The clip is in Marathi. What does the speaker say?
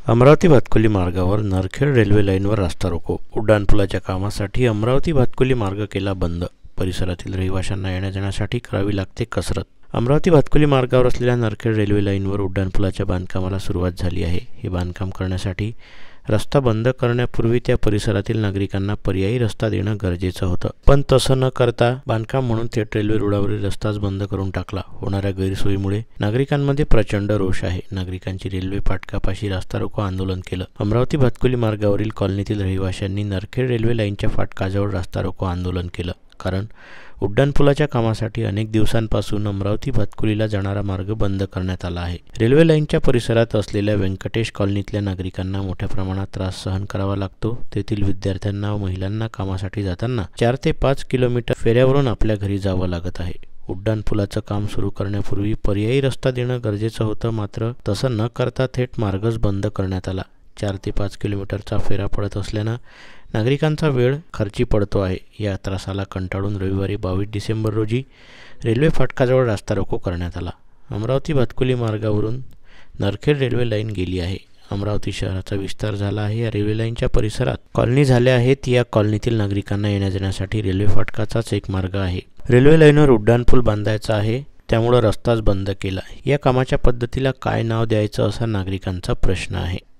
अमरावती भातकुली मार्गावर नरखेड रेल्वे लाईनवर रस्ता रोको. उड्डाणपुलाच्या कामासाठी अमरावती भातकुली मार्ग केला बंद. परिसरातील रहिवाशांना येण्या-जाण्यासाठी करावी लागते कसरत. अमरावती भातकुली मार्गावर असलेल्या नरखेड रेल्वे लाईनवर उड्डाणपुलाच्या बांधकामाला सुरुवात झाली आहे. हे बांधकाम करण्यासाठी रस्ता बंद करण्यापूर्वी त्या परिसरातील नागरिकांना पर्यायी रस्ता देणं गरजेचं होतं. पण तसं न करता बांधकाम म्हणून थेट रेल्वे रुळावरील रस्ताच बंद करून टाकला. होणाऱ्या गैरसोयीमुळे नागरिकांमध्ये प्रचंड रोष आहे. नागरिकांची रेल्वे फाटकापाशी रस्ता रोको आंदोलन केलं. अमरावती भातकुली मार्गावरील कॉलनीतील रहिवाशांनी नरखेड रेल्वे लाईनच्या फाटकाजवळ रस्ता रोको आंदोलन केलं. कारण उड्डाणपुलाच्या कामासाठी अनेक दिवसांपासून अमरावती भातकुलीला जाणारा मार्ग बंद करण्यात आला आहे. रेल्वे लाईनच्या परिसरात असलेल्या व्यंकटेश कॉलनीतल्या नागरिकांना मोठ्या प्रमाणात त्रास सहन करावा लागतो. तेथील विद्यार्थ्यांना व महिलांना कामासाठी जाताना 4 ते 5 किलोमीटर फेऱ्यावरून आपल्या घरी जावं लागत आहे. उड्डाणपुलाचं काम सुरू करण्यापूर्वी पर्यायी रस्ता देणं गरजेचं होतं, मात्र तसं न करता थेट मार्गच बंद करण्यात आला. 4 ते 5 किलोमीटरचा फेरा पडत असल्यानं नागरिकांचा वेळ खर्ची पडतो आहे. या त्रासाला कंटाळून रविवारी 22 डिसेंबर रोजी रेल्वे फाटकाजवळ रस्ता रोको करण्यात आला. अमरावती भातकुली मार्गावरून नरखेड रेल्वे लाईन गेली आहे. अमरावती शहराचा विस्तार झाला आहे. या रेल्वे लाईनच्या परिसरात कॉलनी झाल्या आहेत. या कॉलनीतील नागरिकांना येण्या-जाण्यासाठी रेल्वे फाटकाचाच एक मार्ग आहे. रेल्वे लाईनवर उड्डाणपूल बांधायचा आहे, त्यामुळं रस्ताच बंद केला. या कामाच्या पद्धतीला काय नाव द्यायचं असा नागरिकांचा प्रश्न आहे.